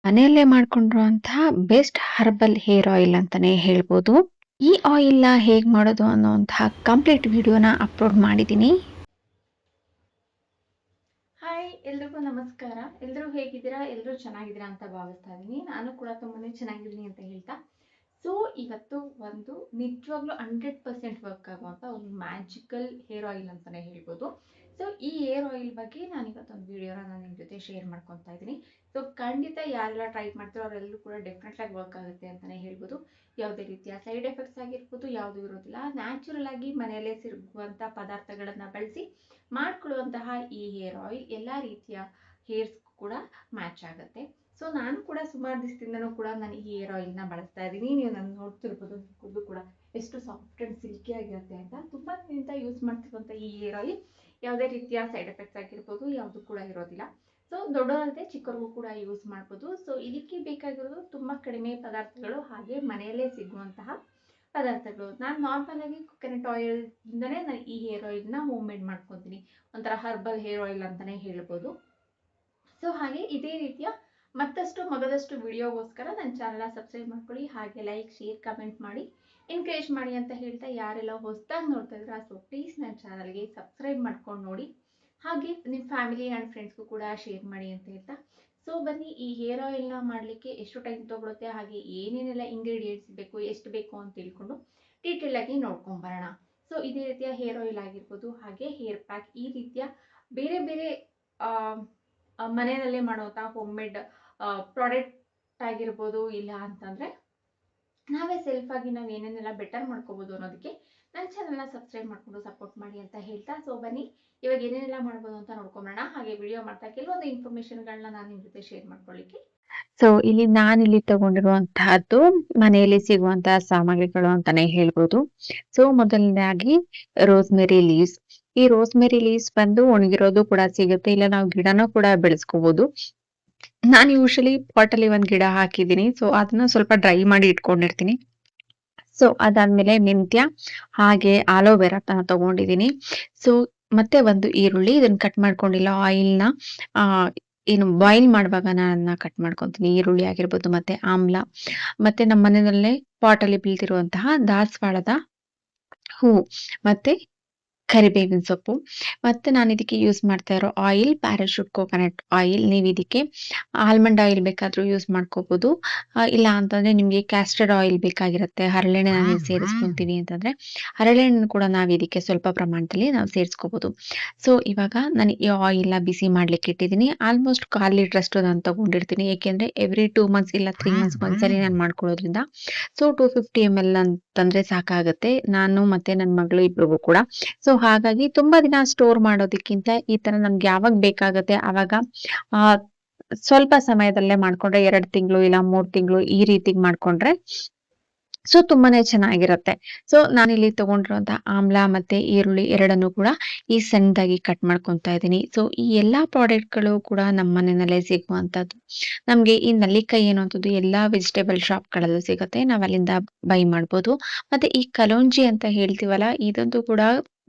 ಮನೆಯಲ್ಲೇ ಮಾಡ್ಕೊಂಡಿರುವಂತಹ best herbal hair oil ಅಂತಾನೆ ಹೇಳ್ಬೋದು. ಈ ಆಯಿಲ್‌ನ ಹೇಗ್ ಮಾಡೋದು ಅನ್ನುವಂತಹ ಕಂಪ್ಲೀಟ್ ವಿಡಿಯೋನ ಅಪ್ಲೋಡ್ ಮಾಡಿದ್ದೀನಿ. ಹಾಯ್ ಎಲ್ರಿಗೂ ನಮಸ್ಕಾರ. ಎಲ್ಲರೂ ಹೇಗಿದ್ದೀರಾ? ಎಲ್ಲರೂ ಚೆನ್ನಾಗಿದ್ದೀರಾ ಅಂತ ಭಾವಿಸ್ತಾ ಇದ್ದೀನಿ. ನಾನು ಕೂಡ ತುಂಬಾನೇ ಚೆನ್ನಾಗಿದ್ದೀನಿ ಅಂತ ಹೇಳ್ತಾ, ಸೊ ಇವತ್ತು ಒಂದು ನಿಜವಾಗ್ಲೂ 100% ವರ್ಕ್ ಆಗುವಂಥ ಒಂದು ಮ್ಯಾಜಿಕಲ್ ಹೇರ್ ಆಯಿಲ್ ಅಂತಾನೆ ಹೇಳ್ಬೋದು. ಸೊ ಈ ಹೇರ್ ಆಯಿಲ್ ಬಗ್ಗೆ ನಾನು ಇವತ್ತೊಂದು ವಿಡಿಯೋನ ನಾನು ನಿಮ್ಮ ಜೊತೆ ಶೇರ್ ಮಾಡ್ಕೊತಾ ಇದ್ದೀನಿ. ಸೊ ಖಂಡಿತ ಯಾರೆಲ್ಲ ಟ್ರೈ ಮಾಡ್ತಾರೋ ಅವರೆಲ್ಲರೂ ಕೂಡ ಡೆಫಿನೆಟ್ ಆಗಿ ವರ್ಕ್ ಆಗುತ್ತೆ ಅಂತಾನೆ ಹೇಳ್ಬೋದು. ಯಾವುದೇ ರೀತಿಯ ಸೈಡ್ ಎಫೆಕ್ಟ್ಸ್ ಆಗಿರ್ಬೋದು ಯಾವುದೂ ಇರೋದಿಲ್ಲ. ನ್ಯಾಚುರಲ್ ಆಗಿ ಮನೆಯಲ್ಲೇ ಸಿಗುವಂಥ ಪದಾರ್ಥಗಳನ್ನು ಬಳಸಿ ಮಾಡ್ಕೊಳ್ಳುವಂತಹ ಈ ಹೇರ್ ಆಯಿಲ್ ಎಲ್ಲ ರೀತಿಯ ಹೇರ್ಸ್ ಕೂಡ ಮ್ಯಾಚ್ ಆಗುತ್ತೆ. ಸೊ ನಾನು ಕೂಡ ಸುಮಾರು ದಿವಸದಿಂದನೂ ಕೂಡ ನಾನು ಈ ಹೇರ್ ಆಯಿಲ್ನ ಬಳಸ್ತಾ ಇದ್ದೀನಿ. ನೀವು ನಾನು ನೋಡ್ತಿರ್ಬೋದು ಕೂದಲು ಕೂಡ ಎಷ್ಟು ಸಾಫ್ಟ್ ಆ್ಯಂಡ್ ಸಿಲ್ಕಿ ಆಗಿರುತ್ತೆ ಅಂತ. ತುಂಬ ದಿನದಿಂದ ಯೂಸ್ ಮಾಡ್ತಿರುವಂಥ ಈ ಹೇರ್ ಆಯಿಲ್ ಯಾವುದೇ ರೀತಿಯ ಸೈಡ್ ಎಫೆಕ್ಟ್ಸ್ ಆಗಿರ್ಬೋದು ಯಾವುದು ಕೂಡ ಇರೋದಿಲ್ಲ. ಸೊ ದೊಡ್ಡವರಲ್ಲದೆ ಚಿಕ್ಕವ್ರಿಗೂ ಕೂಡ ಯೂಸ್ ಮಾಡ್ಬೋದು. ಸೊ ಇದಕ್ಕೆ ಬೇಕಾಗಿರೋದು ತುಂಬ ಕಡಿಮೆ ಪದಾರ್ಥಗಳು, ಹಾಗೆ ಮನೆಯಲ್ಲೇ ಸಿಗುವಂತಹ ಪದಾರ್ಥಗಳು. ನಾನು ನಾರ್ಮಲ್ ಆಗಿ ಕೊಕೊನಟ್ ಆಯಿಲ್ ಇಂದನೇ ನಾನು ಈ ಹೇರ್ ಆಯಿಲ್ನ ಹೋಮ್ ಮೇಡ್ ಮಾಡ್ಕೊತೀನಿ. ಒಂಥರ ಹರ್ಬಲ್ ಹೇರ್ ಆಯಿಲ್ ಅಂತಾನೆ ಹೇಳ್ಬೋದು. ಸೊ ಹಾಗೆ ಇದೇ ರೀತಿಯ ಮತ್ತಷ್ಟು ಮಗದಷ್ಟು ವಿಡಿಯೋಗೋಸ್ಕರ ನನ್ನ ಚಾನಲ್ನ ಸಬ್ಸ್ಕ್ರೈಬ್ ಮಾಡ್ಕೊಳ್ಳಿ, ಹಾಗೆ ಲೈಕ್ ಶೇರ್ ಕಮೆಂಟ್ ಮಾಡಿ ಎನ್ಕರೇಜ್ ಮಾಡಿ ಅಂತ ಹೇಳ್ತಾ, ಯಾರೆಲ್ಲ ಹೊಸದಾಗಿ ನೋಡ್ತಾ ಇದ್ದೀರಾ ಸೊ ಪ್ಲೀಸ್ ನನ್ನ ಚಾನಲ್ಗೆ ಸಬ್ಸ್ಕ್ರೈಬ್ ಮಾಡ್ಕೊಂಡು ನೋಡಿ, ಹಾಗೆ ನಿಮ್ಮ ಫ್ಯಾಮಿಲಿ ಆ್ಯಂಡ್ ಫ್ರೆಂಡ್ಸ್ಗೂ ಕೂಡ ಶೇರ್ ಮಾಡಿ ಅಂತ ಹೇಳ್ತಾ, ಸೊ ಬನ್ನಿ ಈ ಹೇರ್ ಆಯಿಲ್ನ ಮಾಡಲಿಕ್ಕೆ ಎಷ್ಟು ಟೈಮ್ ತೊಗೊಳುತ್ತೆ, ಹಾಗೆ ಏನೇನೆಲ್ಲ ಇಂಗ್ರೀಡಿಯೆಂಟ್ಸ್ ಬೇಕು, ಎಷ್ಟು ಬೇಕು ಅಂತ ತಿಳ್ಕೊಂಡು ಡೀಟೇಲ್ ಆಗಿ ನೋಡ್ಕೊಂಬರೋಣ. ಸೊ ಇದೇ ರೀತಿಯ ಹೇರ್ ಆಯಿಲ್ ಆಗಿರ್ಬೋದು, ಹಾಗೆ ಹೇರ್ ಪ್ಯಾಕ್, ಈ ರೀತಿಯ ಬೇರೆ ಬೇರೆ ಮನೆಯಲ್ಲೇ ಮಾಡುವಂಥ ಹೋಮ್ ಮೇಡ್ ಪ್ರಾಡಕ್ಟ್ ಆಗಿರ್ಬೋದು, ಇಲ್ಲ ಅಂತಂದರೆ ನಾವೇ ಸೆಲ್ಫ್ ಆಗಿ ನಾವು ಏನೇನೆಲ್ಲ ಬೆಟರ್ ಮಾಡ್ಕೋಬೋದು ಅನ್ನೋದಕ್ಕೆ ನನ್ನ ಚಾನಲ್ನ ಸಬ್ಸ್ಕ್ರೈಬ್ ಮಾಡಿಕೊಂಡು ಸಪೋರ್ಟ್ ಮಾಡಿ ಅಂತ ಹೇಳ್ತಾ, ಸೊ ಬನ್ನಿ ಇವಾಗ ಏನೇನೆಲ್ಲ ಮಾಡ್ಬೋದು ಅಂತ ನೋಡ್ಕೊಂಬರೋಣ. ಹಾಗೆ ವಿಡಿಯೋ ಮಾಡ್ತಾ ಕೆಲವೊಂದು ಇನ್ಫಾರ್ಮೇಷನ್ಗಳನ್ನ ನಾನು ನಿಮ್ಮ ಜೊತೆ ಶೇರ್ ಮಾಡ್ಕೊಳ್ಳಿಕ್ಕೆ. ಸೊ ಇಲ್ಲಿ ನಾನಿಲ್ಲಿ ತಗೊಂಡಿರುವಂತಹದ್ದು ಮನೆಯಲ್ಲಿ ಸಿಗುವಂತಹ ಸಾಮಗ್ರಿಗಳು ಅಂತಾನೆ ಹೇಳ್ಬೋದು. ಸೊ ಮೊದಲನೇದಾಗಿ ರೋಸ್ಮೆರಿ ಲೀವ್ಸ್. ಈ ರೋಸ್ಮೆರಿ ಲೀವ್ಸ್ ಬಂದು ಒಣಗಿರೋದು ಕೂಡ ಸಿಗುತ್ತೆ, ಇಲ್ಲ ನಾವು ಗಿಡನೂ ಕೂಡ ಬೆಳೆಸ್ಕೋಬಹುದು. ನಾನು ಯೂಶಲಿ ಪಾಟಲ್ಲಿ ಒಂದ್ ಗಿಡ ಹಾಕಿದ್ದೀನಿ. ಸೊ ಅದನ್ನ ಸ್ವಲ್ಪ ಡ್ರೈ ಮಾಡಿ ಇಟ್ಕೊಂಡಿರ್ತೀನಿ. ಸೊ ಅದಾದ್ಮೇಲೆ ಮೆಂತ್ಯ, ಹಾಗೆ ಆಲೋವೆರಾ ತಗೊಂಡಿದ್ದೀನಿ. ಸೊ ಮತ್ತೆ ಒಂದು ಈರುಳ್ಳಿ, ಇದನ್ನ ಕಟ್ ಮಾಡ್ಕೊಂಡಿಲ್ಲ, ಆಯಿಲ್‌ನ ಆ ಏನು ಬಾಯ್ಲ್ ಮಾಡುವಾಗ ನಾನ್ ಕಟ್ ಮಾಡ್ಕೊಂತೀನಿ. ಈರುಳ್ಳಿ ಆಗಿರ್ಬೋದು, ಮತ್ತೆ ಆಮ್ಲ, ಮತ್ತೆ ನಮ್ಮ ಮನೆಯಲ್ಲೇ ಪಾಟಲ್ಲಿ ಬೆಳ್ದಿರುವಂತಹ ದಾಸವಾಳದ ಹೂವು, ಮತ್ತೆ ಕರಿಬೇವಿನ ಸೊಪ್ಪು. ಮತ್ತೆ ನಾನು ಇದಕ್ಕೆ ಯೂಸ್ ಮಾಡ್ತಾ ಇರೋ ಆಯಿಲ್ ಪ್ಯಾರಾಶೂಟ್ ಕೋಕೋನಟ್ ಆಯಿಲ್. ನೀವು ಇದಕ್ಕೆ ಆಲ್ಮಂಡ್ ಆಯಿಲ್ ಬೇಕಾದ್ರೂ ಯೂಸ್ ಮಾಡ್ಕೋಬಹುದು. ಇಲ್ಲ ಅಂತಂದ್ರೆ ನಿಮ್ಗೆ ಕ್ಯಾಸ್ಟರ್ಡ್ ಆಯಿಲ್ ಬೇಕಾಗಿರುತ್ತೆ, ಹರಳೆಣ್ಣೆ ನಾವು ಸೇರಿಸ್ಕೊಂತೀವಿ ಅಂತಂದ್ರೆ ಹರಳೆಣ್ಣೆ ಕೂಡ ನಾವು ಇದಕ್ಕೆ ಸ್ವಲ್ಪ ಪ್ರಮಾಣದಲ್ಲಿ ನಾವು ಸೇರಿಸ್ಕೋಬಹುದು. ಸೊ ಇವಾಗ ನಾನು ಈ ಆಯಿಲ್‌ನ ಬಿಸಿ ಮಾಡ್ಲಿಕ್ಕೆ ಇಟ್ಟಿದ್ದೀನಿ. ಆಲ್ಮೋಸ್ಟ್ 1/4 ಲೀಟರ್ ಅಷ್ಟು ನಾನು ತಗೊಂಡಿರ್ತೀನಿ. ಏಕೆಂದ್ರೆ ಎವ್ರಿ 2 ಮಂತ್ಸ್ ಇಲ್ಲ 3 ಮಂತ್ಸ್ ಒಂದ್ಸರಿ ನಾನು ಮಾಡ್ಕೊಳ್ಳೋದ್ರಿಂದ ಸೊ 250 ml ಅಂತಂದ್ರೆ ಸಾಕಾಗುತ್ತೆ, ನಾನು ಮತ್ತೆ ನನ್ನ ಮಗಳು ಇಬ್ರಿಗೂ ಕೂಡ. ಸೊ ಹಾಗಾಗಿ ತುಂಬಾ ದಿನ ಸ್ಟೋರ್ ಮಾಡೋದಕ್ಕಿಂತ ಈ ತರ ನಮ್ಗೆ ಯಾವಾಗ ಬೇಕಾಗತ್ತೆ ಅವಾಗ ಆ ಸ್ವಲ್ಪ ಸಮಯದಲ್ಲೇ ಮಾಡ್ಕೊಂಡ್ರೆ 2 ತಿಂಗಳು ಇಲ್ಲ 3 ತಿಂಗಳು ಈ ರೀತಿ ಮಾಡ್ಕೊಂಡ್ರೆ ಸೊ ತುಂಬಾನೇ ಚೆನ್ನಾಗಿರತ್ತೆ. ಸೊ ನಾನಿಲ್ಲಿ ತಗೊಂಡಿರುವಂತಹ ಆಮ್ಲ ಮತ್ತೆ ಈರುಳ್ಳಿ ಎರಡನ್ನೂ ಕೂಡ ಈ ಸಣ್ಣದಾಗಿ ಕಟ್ ಮಾಡ್ಕೊಂತಾ ಇದ್ದೀನಿ. ಸೊ ಈ ಎಲ್ಲಾ ಪ್ರಾಡಕ್ಟ್‌ಗಳು ಕೂಡ ನಮ್ಮ ಮನೆಯಲ್ಲೇ ಸಿಗುವಂತದ್ದು. ನಮ್ಗೆ ಈ ನಲ್ಲಿಕಾಯಿ ಅನ್ನುವಂಥದ್ದು ಎಲ್ಲಾ ವೆಜಿಟೇಬಲ್ ಶಾಪ್‌ಗಳಲ್ಲೂ ಸಿಗುತ್ತೆ. ನಾವ್ ಅಲ್ಲಿಂದ ಬೈ ಮಾಡ್ಬೋದು. ಮತ್ತೆ ಈ ಕಲೋಂಜಿ ಅಂತ ಹೇಳ್ತೀವಲ್ಲ, ಇದಂತೂ ಕೂಡ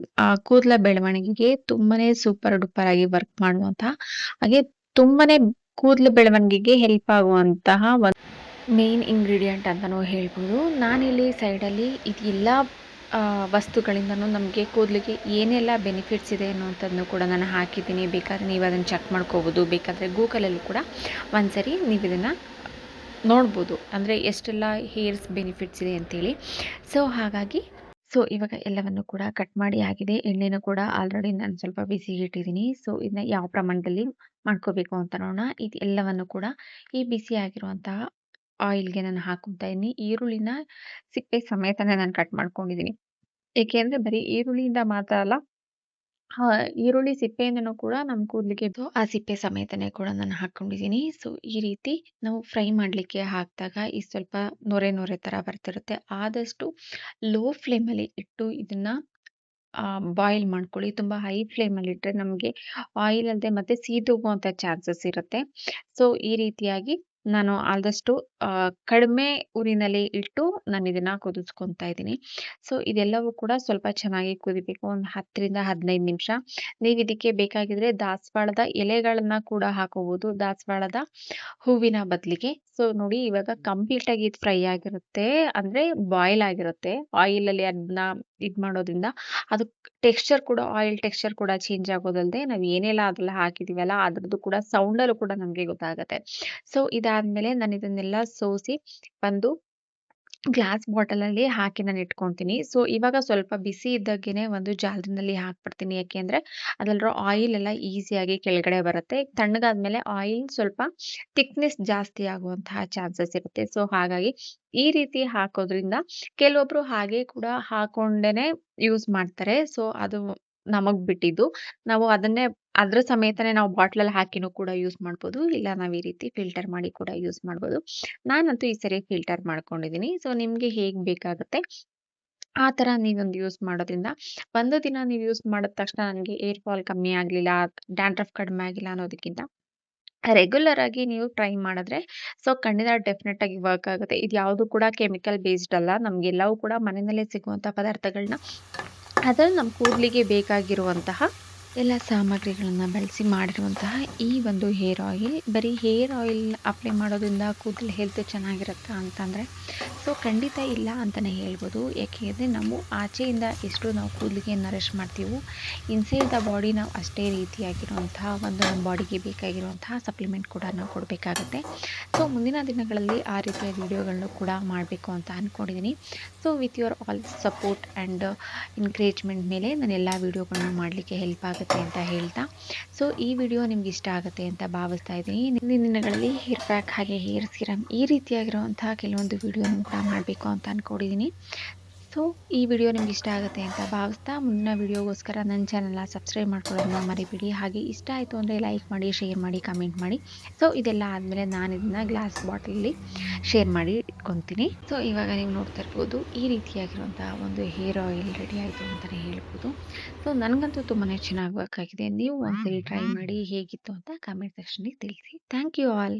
ಕೂದಲ ಬೆಳವಣಿಗೆಗೆ ತುಂಬಾನೇ ಸೂಪರ್ ಡೂಪರ್ ಆಗಿ ವರ್ಕ್ ಮಾಡುವಂತಹ, ಹಾಗೆ ತುಂಬಾನೇ ಕೂದಲು ಬೆಳವಣಿಗೆಗೆ ಹೆಲ್ಪ್ ಆಗುವಂತಹ ಮೇನ್ ಇಂಗ್ರೀಡಿಯೆಂಟ್ ಅಂತಾನೂ ಹೇಳ್ಬೋದು. ನಾನಿಲ್ಲಿ ಸೈಡಲ್ಲಿ ಇದೆಲ್ಲ ವಸ್ತುಗಳಿಂದನೂ ನಮಗೆ ಕೂದಲಿಗೆ ಏನೆಲ್ಲ ಬೆನಿಫಿಟ್ಸ್ ಇದೆ ಅನ್ನುವಂಥದ್ದನ್ನು ಕೂಡ ನಾನು ಹಾಕಿದ್ದೀನಿ. ಬೇಕಾದ್ರೆ ನೀವು ಅದನ್ನು ಚೆಕ್ ಮಾಡ್ಕೋಬೋದು. ಬೇಕಾದರೆ ಗೂಗಲಲ್ಲೂ ಕೂಡ ಒಂದ್ಸರಿ ನೀವು ಇದನ್ನು ನೋಡ್ಬೋದು, ಅಂದರೆ ಎಷ್ಟೆಲ್ಲ ಹೇರ್ಸ್ ಬೆನಿಫಿಟ್ಸ್ ಇದೆ ಅಂತೇಳಿ. ಸೊ ಹಾಗಾಗಿ ಇವಾಗ ಎಲ್ಲವನ್ನು ಕೂಡ ಕಟ್ ಮಾಡಿ ಆಗಿದೆ. ಎಣ್ಣೆನೂ ಕೂಡ ಆಲ್ರೆಡಿ ನಾನು ಸ್ವಲ್ಪ ಬಿಸಿಗೆ ಇಟ್ಟಿದ್ದೀನಿ. ಸೊ ಇದನ್ನ ಯಾವ ಪ್ರಮಾಣದಲ್ಲಿ ಮಾಡ್ಕೋಬೇಕು ಅಂತ ನೋಡೋಣ. ಇದು ಎಲ್ಲವನ್ನು ಕೂಡ ಈ ಬಿಸಿ ಆಗಿರುವಂತಹ ಆಯಿಲ್‌ಗೆ ನಾನು ಹಾಕ್ಕೊಂತಾ ಇದೀನಿ. ಈರುಳ್ಳಿನ ಸಿಪ್ಪೆ ಸಮೇತನೇ ನಾನು ಕಟ್ ಮಾಡ್ಕೊಂಡಿದ್ದೀನಿ. ಏಕೆಂದ್ರೆ ಬರೀ ಈರುಳ್ಳಿಯಿಂದ ಮಾತ್ರ ಅಲ್ಲ, ಈರುಳ್ಳಿ ಸಿಪ್ಪೆಯಿಂದನೂ ಕೂಡ ನಮ್ಮ ಕೂದಲಿಗೆ ಆ ಸಿಪ್ಪೆ ಸಮೇತನೇ ಕೂಡ ನಾನು ಹಾಕ್ಕೊಂಡಿದ್ದೀನಿ. ಸೊ ಈ ರೀತಿ ನಾವು ಫ್ರೈ ಮಾಡ್ಲಿಕ್ಕೆ ಹಾಕಿದಾಗ ಈ ಸ್ವಲ್ಪ ನೊರೆ ನೊರೆ ತರ ಬರ್ತಿರುತ್ತೆ. ಆದಷ್ಟು ಲೋ ಫ್ಲೇಮಲ್ಲಿ ಇಟ್ಟು ಇದನ್ನ ಬಾಯ್ಲ್ ಮಾಡ್ಕೊಳ್ಳಿ. ತುಂಬಾ ಹೈ ಫ್ಲೇಮಲ್ಲಿ ಇಟ್ರೆ ನಮಗೆ ಆಯಿಲ್ ಅಲ್ಲದೆ ಮತ್ತೆ ಸೀದೋಗುವಂತ ಚಾನ್ಸಸ್ ಇರುತ್ತೆ. ಸೊ ಈ ರೀತಿಯಾಗಿ ನಾನು ಆದಷ್ಟು ಕಡಿಮೆ ಉರಿನಲ್ಲಿ ಇಟ್ಟು ನಾನು ಇದನ್ನ ಕುದಿಸ್ಕೊಂತಾ ಇದ್ದೀನಿ. ಸೊ ಇದೆಲ್ಲವೂ ಕೂಡ ಸ್ವಲ್ಪ ಚೆನ್ನಾಗಿ ಕುದಿಬೇಕು. ಒಂದು 10ರಿಂದ 15 ನಿಮಿಷ. ನೀವು ಇದಕ್ಕೆ ಬೇಕಾಗಿದ್ರೆ ದಾಸವಾಳದ ಎಲೆಗಳನ್ನ ಕೂಡ ಹಾಕೋಬಹುದು. ದಾಸವಾಳದ ಹೂವಿನ ಬದಲಿಗೆ. ಸೊ ನೋಡಿ ಇವಾಗ ಕಂಪ್ಲೀಟ್ ಆಗಿ ಇದು ಫ್ರೈ ಆಗಿರುತ್ತೆ. ಅಂದ್ರೆ ಬಾಯ್ಲ್ ಆಗಿರುತ್ತೆ. ಆಯಿಲಲ್ಲಿ ಅದನ್ನ ಮಾಡೋದ್ರಿಂದ ಅದು ಟೆಕ್ಸ್ಚರ್ ಕೂಡ ಆಯಿಲ್ ಟೆಕ್ಸ್ಚರ್ ಕೂಡ ಚೇಂಜ್ ಆಗೋದಲ್ಲದೆ ನಾವು ಏನೆಲ್ಲ ಅದ್ರಲ್ಲಿ ಹಾಕಿದೀವಲ್ಲ ಅದ್ರದ್ದು ಕೂಡ ಸೌಂಡಲ್ಲೂ ಕೂಡ ನಮಗೆ ಗೊತ್ತಾಗುತ್ತೆ. ಸೊ ಇದಾದ್ಮೇಲೆ ನಾನು ಇದನ್ನೆಲ್ಲ ಸೋಸಿ ಒಂದು ಗ್ಲಾಸ್ ಬಾಟಲಲ್ಲಿ ಹಾಕಿ ನಾನು ಇಟ್ಕೊಂತೀನಿ. ಸೊ ಇವಾಗ ಸ್ವಲ್ಪ ಬಿಸಿ ಇದ್ದಾಗೇನೆ ಒಂದು ಜಾಲರಿನಲ್ಲಿ ಹಾಕ್ಬಿಡ್ತೀನಿ. ಯಾಕೆಂದ್ರೆ ಅದ್ರಲ್ಲಿರೋ ಆಯಿಲ್ ಎಲ್ಲ ಈಸಿಯಾಗಿ ಕೆಳಗಡೆ ಬರುತ್ತೆ. ತಣ್ಣಗಾದ್ಮೇಲೆ ಆಯಿಲ್ ಸ್ವಲ್ಪ ಥಿಕ್ನೆಸ್ ಜಾಸ್ತಿ ಆಗುವಂತಹ ಚಾನ್ಸಸ್ ಇರುತ್ತೆ. ಸೊ ಹಾಗಾಗಿ ಈ ರೀತಿ ಹಾಕೋದ್ರಿಂದ ಕೆಲವೊಬ್ರು ಹಾಗೆ ಕೂಡ ಹಾಕೊಂಡೇನೆ ಯೂಸ್ ಮಾಡ್ತಾರೆ. ಸೊ ಅದು ನಮಗ್ ಬಿಟ್ಟಿದ್ದು. ನಾವು ಅದನ್ನೇ ಅದ್ರ ಸಮೇತನೇ ನಾವು ಬಾಟ್ಲಲ್ಲಿ ಹಾಕಿನೂ ಕೂಡ ಯೂಸ್ ಮಾಡ್ಬೋದು. ಇಲ್ಲ ನಾವು ಈ ರೀತಿ ಫಿಲ್ಟರ್ ಮಾಡಿ ಕೂಡ ಯೂಸ್ ಮಾಡ್ಬೋದು. ನಾನಂತೂ ಈ ಸರಿ ಫಿಲ್ಟರ್ ಮಾಡ್ಕೊಂಡಿದ್ದೀನಿ. ಸೊ ನಿಮ್ಗೆ ಹೇಗ್ ಬೇಕಾಗುತ್ತೆ ಆ ಥರ ನೀವೊಂದು ಯೂಸ್ ಮಾಡೋದ್ರಿಂದ ಒಂದು ದಿನ ನೀವು ಯೂಸ್ ಮಾಡಿದ ತಕ್ಷಣ ನನಗೆ ಏರ್ ಫಾಲ್ ಕಮ್ಮಿ ಆಗ್ಲಿಲ್ಲ, ಡ್ಯಾಂಡ್ರಫ್ ಕಡಿಮೆ ಆಗಿಲ್ಲ ಅನ್ನೋದಕ್ಕಿಂತ ರೆಗ್ಯುಲರ್ ಆಗಿ ನೀವು ಟ್ರೈ ಮಾಡಿದ್ರೆ ಸೊ ಖಂಡಿತ ಡೆಫಿನೆಟ್ ಆಗಿ ವರ್ಕ್ ಆಗುತ್ತೆ. ಇದು ಯಾವುದು ಕೂಡ ಕೆಮಿಕಲ್ ಬೇಸ್ಡ್ ಅಲ್ಲ. ನಮ್ಗೆಲ್ಲವೂ ಕೂಡ ಮನೆಯಲ್ಲೇ ಸಿಗುವಂಥ ಪದಾರ್ಥಗಳನ್ನ ಅದ್ರಲ್ಲಿ ನಮ್ಮ ಕೂದಲಿಗೆ ಬೇಕಾಗಿರುವಂತಹ ಎಲ್ಲ ಸಾಮಗ್ರಿಗಳನ್ನ ಬಳಸಿ ಮಾಡಿರುವಂತಹ ಈ ಒಂದು ಹೇರ್ ಆಯಿಲ್. ಬರೀ ಹೇರ್ ಆಯಿಲ್ ಅಪ್ಲೈ ಮಾಡೋದ್ರಿಂದ ಕೂದಲು ಹೆಲ್ತ್ ಚೆನ್ನಾಗಿರುತ್ತಾ ಅಂತಂದರೆ ಸೊ ಖಂಡಿತ ಇಲ್ಲ ಅಂತಲೇ ಹೇಳ್ಬೋದು. ಯಾಕೆಂದರೆ ನಾವು ಆಚೆಯಿಂದ ಎಷ್ಟು ನಾವು ಕೂದಲಿಗೆ ನರಿಶ್ ಮಾಡ್ತೀವೋ ಇನ್ಸೈಡ್ ದ ಬಾಡಿ ನಾವು ಅಷ್ಟೇ ರೀತಿಯಾಗಿರುವಂತಹ ಒಂದು ನಮ್ಮ ಬಾಡಿಗೆ ಬೇಕಾಗಿರುವಂತಹ ಸಪ್ಲಿಮೆಂಟ್ ಕೂಡ ನಾವು ಕೊಡಬೇಕಾಗುತ್ತೆ. ಸೊ ಮುಂದಿನ ದಿನಗಳಲ್ಲಿ ಆ ರೀತಿಯ ವಿಡಿಯೋಗಳನ್ನು ಕೂಡ ಮಾಡಬೇಕು ಅಂತ ಅಂದ್ಕೊಂಡಿದ್ದೀನಿ. So with your all support and encouragement ಮೇಲೆ ನಾನು ಎಲ್ಲ ವೀಡಿಯೋಗಳನ್ನ ಮಾಡಲಿಕ್ಕೆ ಹೆಲ್ಪ್ ಆಗುತ್ತೆ ಅಂತ ಹೇಳ್ತಾ ಸೊ ಈ ವಿಡಿಯೋ ನಿಮ್ಗೆ ಇಷ್ಟ ಆಗುತ್ತೆ ಅಂತ ಭಾವಿಸ್ತಾ ಇದ್ದೀನಿ. ಮುಂದಿನ ದಿನಗಳಲ್ಲಿ ಹೇರ್ ಪ್ಯಾಕ್ ಹಾಗೆ ಹೇರ್ ಸಿರಮ್ ಈ ರೀತಿಯಾಗಿರುವಂತಹ ಕೆಲವೊಂದು ವಿಡಿಯೋನ ಕೂಡ ಮಾಡಬೇಕು ಅಂತ ಅಂದ್ಕೊಂಡಿದ್ದೀನಿ. ಸೊ ಈ ವಿಡಿಯೋ ನಿಮ್ಗೆ ಇಷ್ಟ ಆಗುತ್ತೆ ಅಂತ ಭಾವಿಸ್ತಾ ಮುಂದಿನ ವಿಡಿಯೋಗೋಸ್ಕರ ನನ್ನ ಚಾನಲ್ನ ಸಬ್ಸ್ಕ್ರೈಬ್ ಮಾಡ್ಕೊಳ್ಳೋದನ್ನ ಮರಿಬೇಡಿ. ಹಾಗೆ ಇಷ್ಟ ಆಯಿತು ಅಂದರೆ ಲೈಕ್ ಮಾಡಿ, ಶೇರ್ ಮಾಡಿ, ಕಮೆಂಟ್ ಮಾಡಿ. ಸೊ ಇದೆಲ್ಲ ಆದಮೇಲೆ ನಾನು ಇದನ್ನು ಗ್ಲಾಸ್ ಬಾಟಲಲ್ಲಿ ಶೇರ್ ಮಾಡಿ ಇಟ್ಕೊತೀನಿ. ಸೊ ಇವಾಗ ನೀವು ನೋಡ್ತಾ ಇರ್ಬೋದು ಈ ರೀತಿಯಾಗಿರುವಂತಹ ಒಂದು ಹೇರ್ ಆಯಿಲ್ ರೆಡಿ ಆಯಿತು ಅಂತಲೇ ಹೇಳ್ಬೋದು. ಸೊ ನನಗಂತೂ ತುಂಬಾ ಚೆನ್ನಾಗಿ ವರ್ಕ್ ಆಗಿದೆ. ನೀವು ಒಂದ್ಸರಿ ಟ್ರೈ ಮಾಡಿ ಹೇಗಿತ್ತು ಅಂತ ಕಮೆಂಟ್ ಸೆಕ್ಷನ್ಗೆ ತಿಳಿಸಿ. Thank you all.